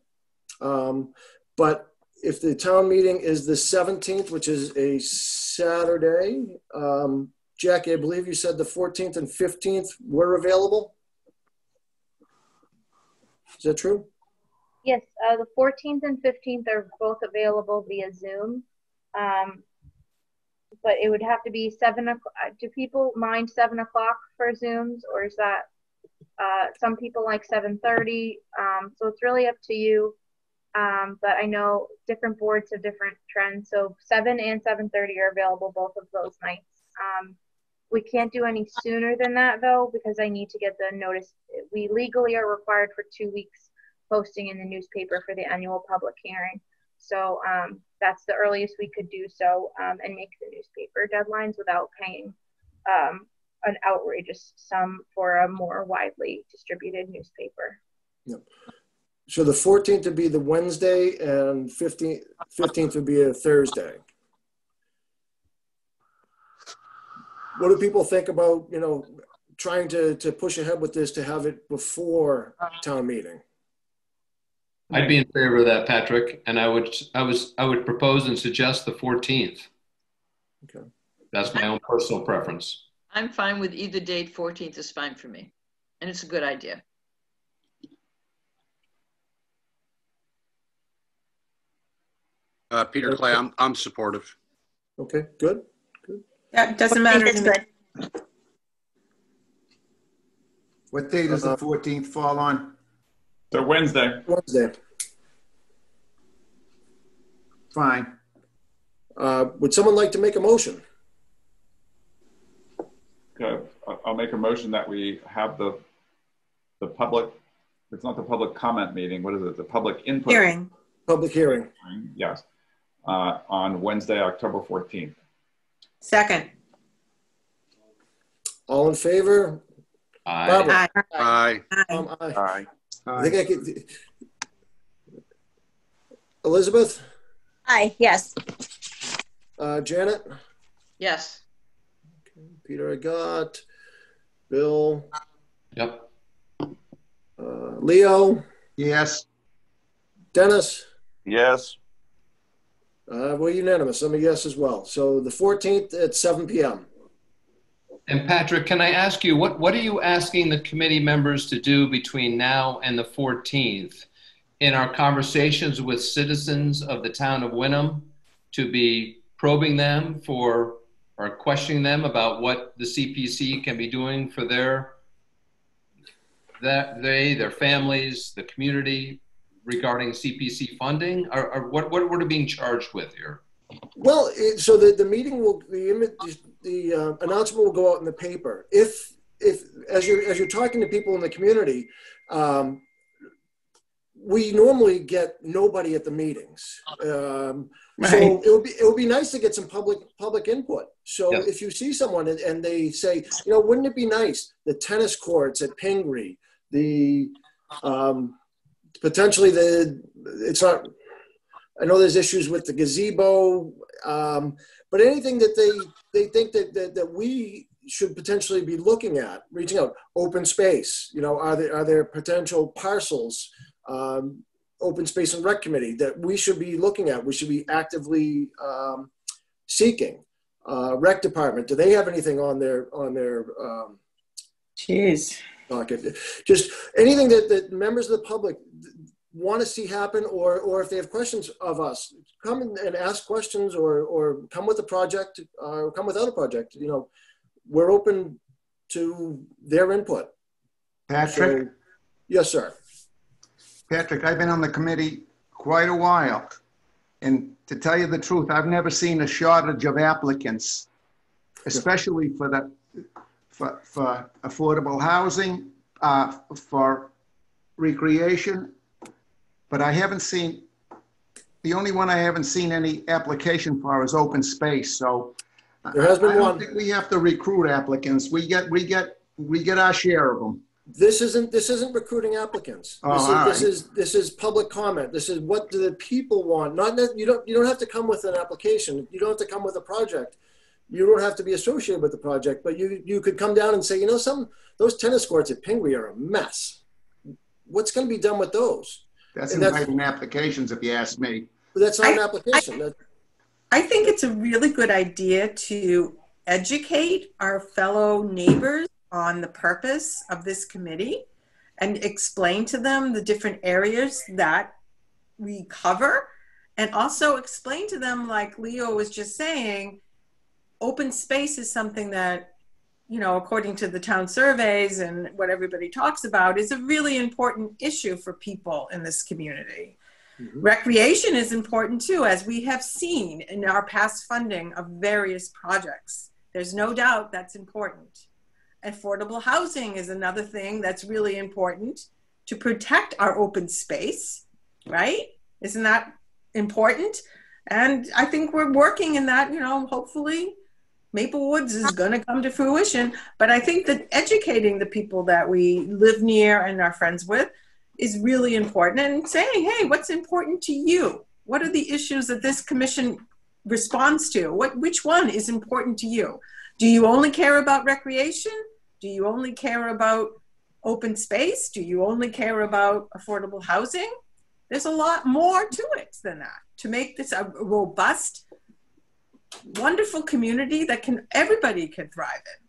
But if the town meeting is the 17th, which is a Saturday, Jackie, I believe you said the 14th and 15th were available. Is that true? Yes, the 14th and 15th are both available via Zoom. But it would have to be 7 o'clock. Do people mind 7 o'clock for Zooms, or is that some people like 7:30? So it's really up to you. But I know different boards have different trends. So 7 and 7:30 are available both of those nights. We can't do any sooner than that, though, because I need to get the notice. We legally are required for 2 weeks posting in the newspaper for the annual public hearing. So that's the earliest we could do so and make the newspaper deadlines without paying an outrageous sum for a more widely distributed newspaper. Yep. So the 14th would be the Wednesday and 15th would be a Thursday. What do people think about, you know, trying to push ahead with this to have it before town meeting? I'd be in favor of that, Patrick, and I would propose and suggest the 14th. Okay. That's my own personal preference. I'm fine with either date. 14th is fine for me, and it's a good idea. Peter Clay, I'm supportive. Okay, good. Good. Yeah, it doesn't matter to me. What day does the 14th fall on? So Wednesday. Wednesday. Fine. Would someone like to make a motion? Okay. I'll make a motion that we have the public, it's not the public comment meeting, what is it? The public input. Hearing. Public hearing. Yes. On Wednesday, October 14th. Second. All in favor? Aye. Aye. Aye. Aye. I think I could. Elizabeth? Aye, yes. Janet? Yes. Okay. Peter, I got. Bill? Yep. Leo? Yes. Dennis? Yes. We're unanimous. I'm a yes as well. So the 14th at 7 p.m. And Patrick, can I ask you, what are you asking the committee members to do between now and the 14th in our conversations with citizens of the town of Wenham, to be probing them for or questioning them about what the CPC can be doing for their families, the community regarding CPC funding? Or what are being charged with here? Well, so the meeting will, the announcement will go out in the paper. If as you're talking to people in the community, we normally get nobody at the meetings. Right. So it would be nice to get some public input. So Yes. if you see someone and they say, you know, wouldn't it be nice, the tennis courts at Pingree, the potentially it's not, I know there's issues with the gazebo, but anything that they think that we should potentially be looking at, reaching out, open space, you know, are there potential parcels, open space and rec committee that we should be looking at, we should be actively seeking. Rec department, do they have anything on their Jeez. docket? Just anything that members of the public want to see happen, or if they have questions of us, come and ask questions, or come with a project, or come without a project. You know, we're open to their input. Patrick? So, yes, sir. Patrick, I've been on the committee quite a while. And to tell you the truth, I've never seen a shortage of applicants, especially for affordable housing, for recreation. But I haven't seen, the only one I haven't seen any application for is open space. So There has been I don't one. think we have to recruit applicants. We get our share of them. This isn't recruiting applicants. This is public comment. This is what do the people want. Not that you don't have to come with an application. You don't have to come with a project. You don't have to be associated with the project. But you could come down and say, you know, those tennis courts at Pingree are a mess. What's going to be done with those? That's inviting applications, if you ask me. But that's not an application. I think it's a really good idea to educate our fellow neighbors on the purpose of this committee and explain to them the different areas that we cover, and also explain to them, like Leo was just saying, open space is something that, you know, according to the town surveys and what everybody talks about, is a really important issue for people in this community. Mm-hmm. Recreation is important too, as we have seen in our past funding of various projects. There's no doubt that's important. Affordable housing is another thing that's really important. to protect our open space, right? Isn't that important? And I think we're working in that, you know, hopefully Maple Woods is going to come to fruition. But I think that educating the people that we live near and are friends with is really important, and saying, hey, what's important to you? What are the issues that this commission responds to? Which one is important to you? Do you only care about recreation? Do you only care about open space? Do you only care about affordable housing? There's a lot more to it than that to make this a robust, wonderful community that everybody can thrive in.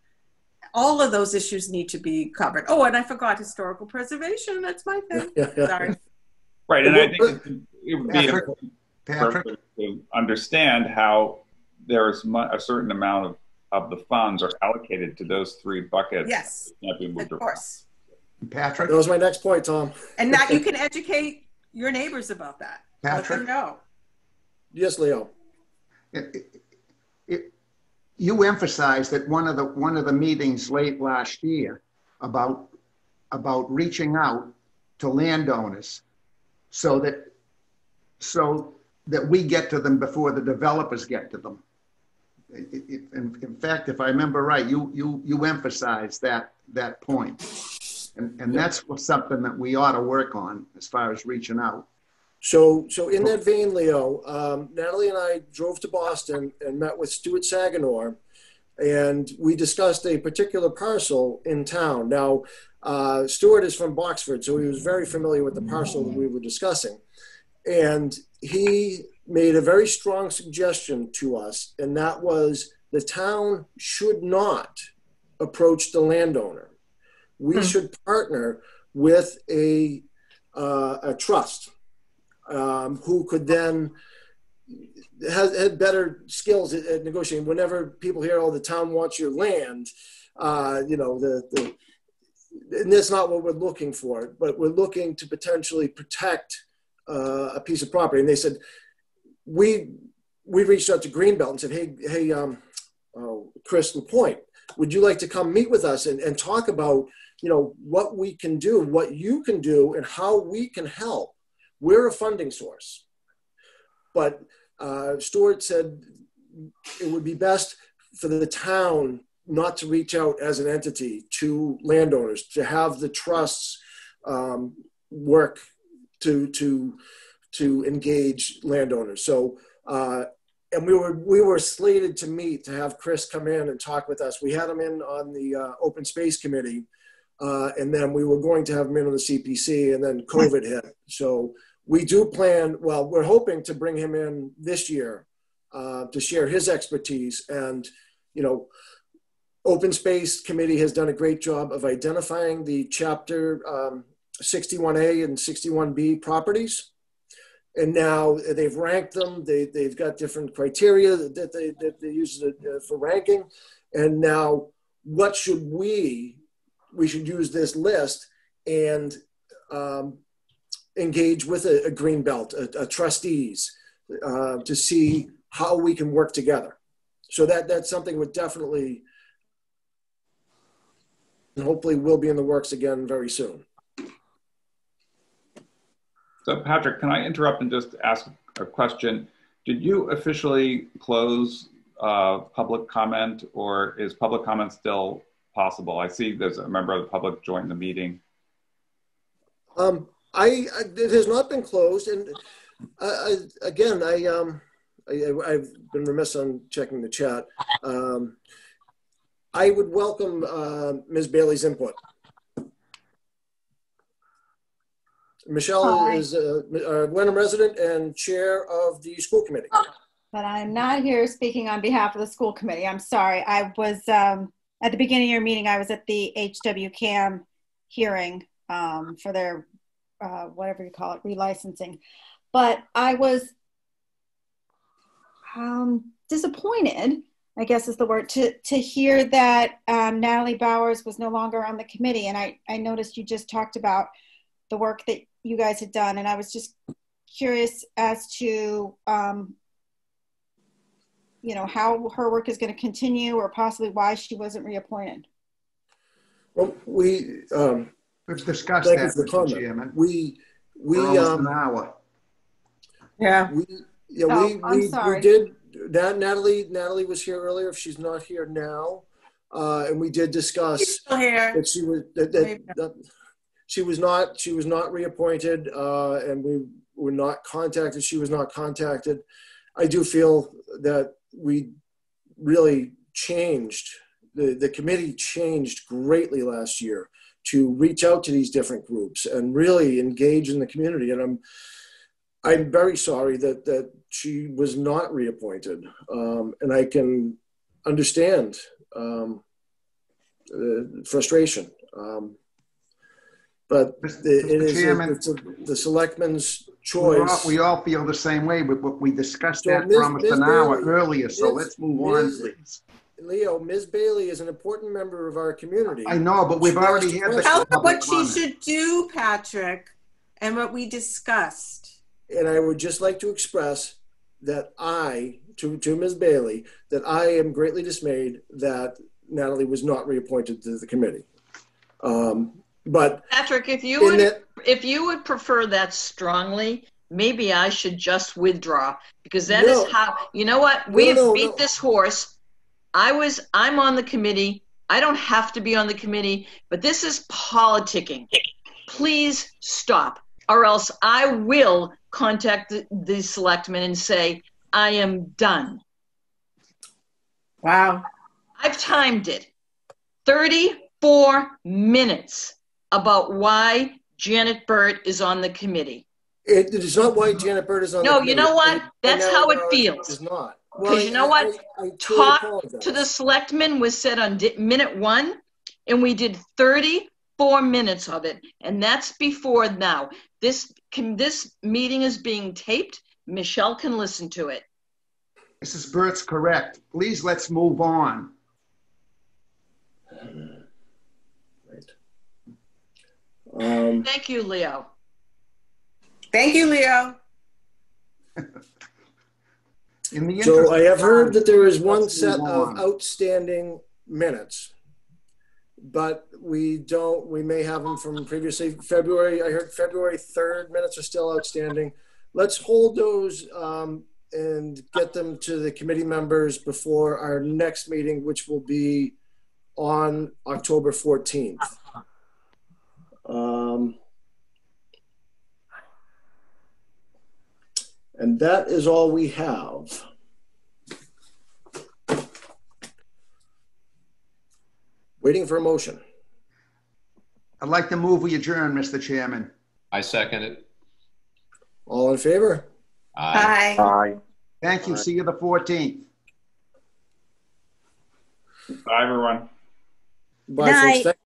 All of those issues need to be covered. Oh, and I forgot historical preservation. That's my thing. Sorry. Right, and I think it would be important for us to understand how there's a certain amount of the funds are allocated to those three buckets. Yes, of course. Patrick? That was my next point, Tom. And that you can educate your neighbors about that. Patrick? Let them know. Yes, Leo. You emphasized that one of the meetings late last year about reaching out to landowners so that we get to them before the developers get to them. In fact, if I remember right, you emphasized that point, and that's something that we ought to work on as far as reaching out. So in that vein, Leo, Natalie and I drove to Boston and met with Stuart Saganor, and we discussed a particular parcel in town. Now, Stuart is from Boxford, so he was very familiar with the parcel that we were discussing. And he made a very strong suggestion to us, and that was the town should not approach the landowner. We should partner with a trust who could then had better skills at negotiating. Whenever people hear, "Oh, the town wants your land," you know, and that's not what we're looking for. But we're looking to potentially protect a piece of property. And they said, we reached out to Greenbelt and said, hey, Chris LaPointe, would you like to come meet with us and talk about, you know, what we can do, what you can do, and how we can help? We're a funding source. But Stuart said it would be best for the town not to reach out as an entity to landowners, to have the trusts work to engage landowners. So, and we were slated to meet, to have Chris come in and talk with us. We had him in on the Open Space Committee, and then we were going to have him in on the CPC, and then COVID hit. So we do plan, well, we're hoping to bring him in this year to share his expertise. And, you know, Open Space Committee has done a great job of identifying the chapter 61A and 61B properties. And now they've ranked them. They've got different criteria that they use for ranking. And now what should we should use this list and engage with a Greenbelt, a trustees, to see how we can work together. So that's something we're definitely, and hopefully will be in the works again very soon. So Patrick, can I interrupt and just ask a question? Did you officially close public comment, or is public comment still possible? I see there's a member of the public joined the meeting. It has not been closed, and again, I've been remiss on checking the chat. I would welcome Ms. Bailey's input. Michelle is a Wenham resident and chair of the school committee. But I'm not here speaking on behalf of the school committee. I'm sorry. I was, at the beginning of your meeting, I was at the HWCAM hearing for their, whatever you call it, relicensing. But I was disappointed, I guess is the word, to hear that Natalie Bowers was no longer on the committee. And I noticed you just talked about the work that you guys had done. And I was just curious as to, you know, how her work is going to continue, or possibly why she wasn't reappointed. Well, We've discussed Thank you that, for the Mr. comment. Chairman. We For almost an hour. Yeah. I'm sorry. we did. Natalie was here earlier. If she's not here now, and we did discuss She's still here. that she was that she was not reappointed, and we were not contacted. She was not contacted. I do feel that we really changed the committee changed greatly last year to reach out to these different groups and really engage in the community. And I'm very sorry that she was not reappointed, and I can understand frustration. But it's the selectman's choice. We all feel the same way, but we discussed So that for almost an hour earlier, so let's move on, please. Leo, Ms. Bailey is an important member of our community. I know, but we've already had the Tell her public what she comment. should do, Patrick, and what we discussed. And I would just like to express that to Ms. Bailey, that I am greatly dismayed that Natalie was not reappointed to the committee. But Patrick, if you would prefer that strongly, maybe I should just withdraw, because that is how, you know what? We have beat this horse. I'm on the committee. I don't have to be on the committee, but this is politicking. Please stop, or else I will contact the selectmen and say, I am done. Wow. I've timed it. 34 minutes about why Janet Burt is on the committee. It is not why Janet Burt is on the committee. No, you know what? That's how it feels. It's not. Because you know what? Talk to the selectmen was said on minute 1, and we did 34 minutes of it, and that's before now. This meeting is being taped. Michelle can listen to it. Mrs. Burt's correct. Please, let's move on. Thank you, Leo. Thank you, Leo. So I have heard that there is one set of outstanding minutes, but we may have them from previously February. I heard February 3rd minutes are still outstanding. Let's hold those and get them to the committee members before our next meeting, which will be on October 14th. And that is all we have. Waiting for a motion. I'd like to move we adjourn, Mr. Chairman. I second it. All in favor? Aye. Aye. Thank you. See you the 14th. Bye, everyone. Bye, folks.